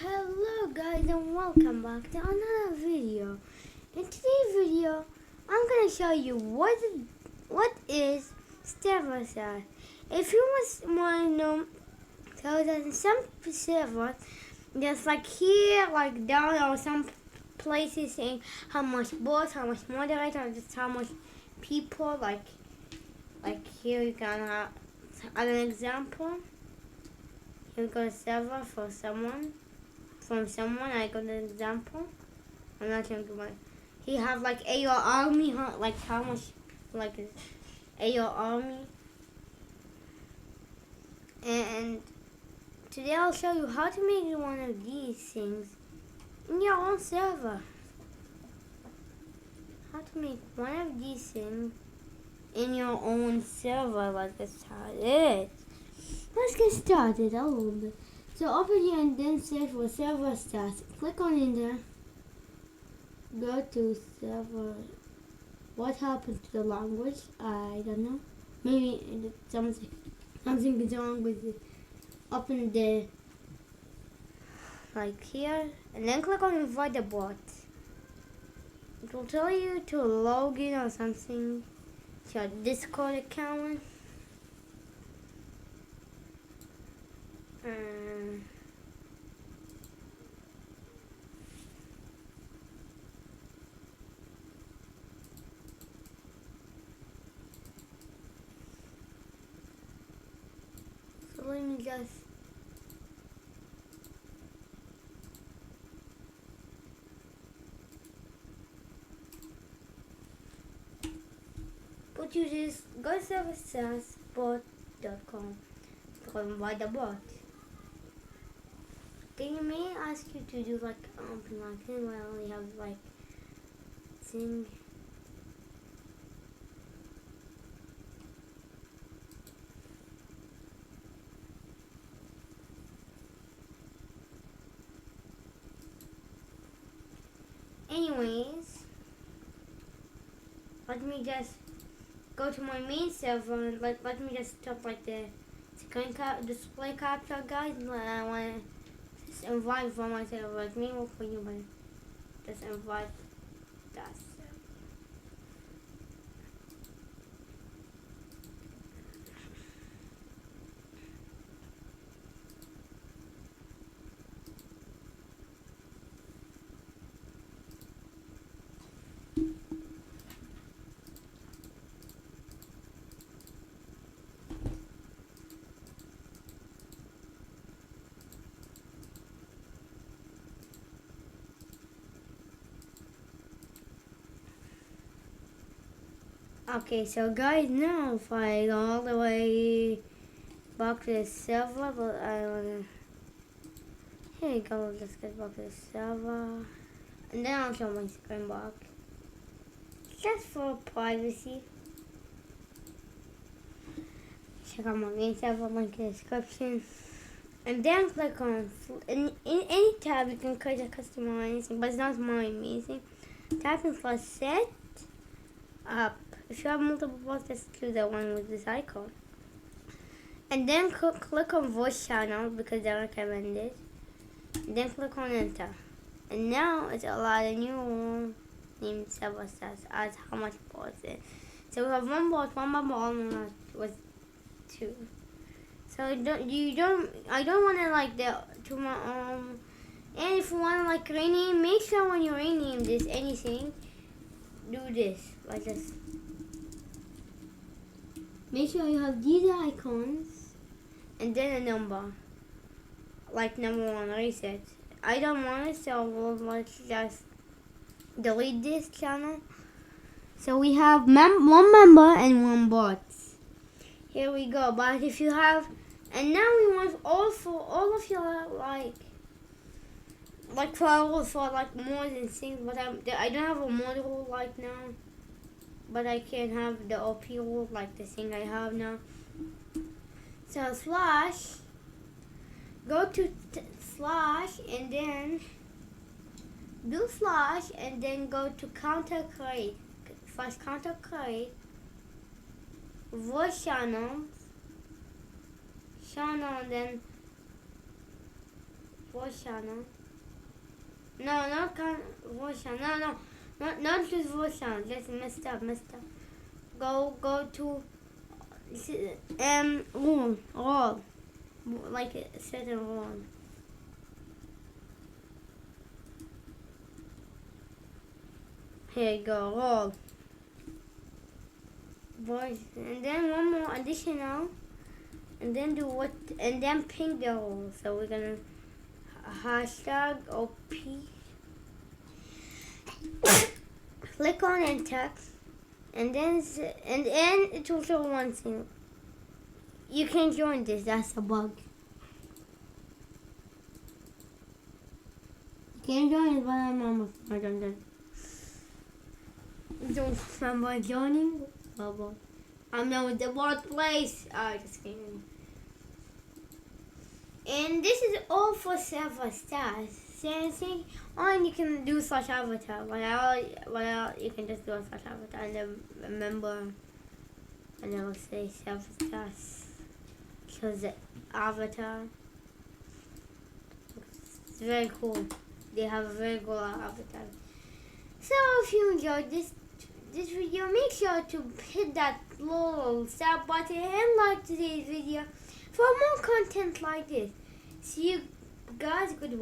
Hello guys and welcome back to another video. In today's video, I'm gonna show you what is server. If you want to know, so there's some servers, there's like here, like down, or some places saying how much bots, how much moderators, just how much people. Like here you can have as an example. Here we got a server for someone. From someone, I got an example. I'm not gonna give my. He have like AR army, like how much, like AR army. And today I'll show you how to make one of these things in your own server. How to make one of these things in your own server, like that's how it is. Let's get started a little bit. So open here and then search for server stats. Click on in there. Go to server. What happened to the language? I don't know. Maybe something is wrong with it. Open the like here and then click on invite the bot. It will tell you to log in or something to your Discord account. So let me just but you just go to serverstarsbot.com to invite the bot. They may ask you to do like thing where I only have like thing. Anyways, let me just go to my main server and let me just stop like the screen display capture, guys. I want to just invite for my server. Like me or for you, but just invite that. Okay, so guys, now if I go all the way back to the server, but I wanna. Here you go, let's get back to the server. And then I'll show my screen back. Just for privacy. Check out my main server, link in the description. And then click on, in any tab you can create a custom or anything, but it's not my amazing. Type in for set up. If you have multiple bots, just choose the one with this icon. And then click on voice channel because they're recommended. And then click on enter. And now it's allowed a new name server stats as how much bots it. So we have one bot with two. So I don't want to like the to my and if you want to like rename, make sure when you rename this anything, do this like this. Make sure you have these icons and then a number, like number 1 reset. I don't want it, so let's just delete this channel. So we have one member and one bot. Here we go. But if you have, and now we want all of your like for like more than things. But I don't have a mod rule like now. But I can have the OP rule like the thing I have now. So slash, go to slash and then do slash and then go to counter create. First counter create, voice channel, and then voice channel. No, not voice channel. No, not just voice channel. Just messed up. Go to rule, all, like a certain rule. Here you go, roll. Voice, and then one more additional, and then do what, and then ping the roll. So we're gonna hashtag OP. Click on and text, and then it will show one thing. You can join this. That's a bug. You can join it, but I'm almost done. Don't remember joining. Oh, I'm now in the workplace. Just kidding. And this is all for server stars. Same and you can do slash avatar. What else? You can just do a slash avatar and then remember. And I will say server stars. Because the avatar. It's very cool. They have a very cool avatar. So if you enjoyed this video, make sure to hit that little sub button and like today's video for more content like this. See you guys. Goodbye.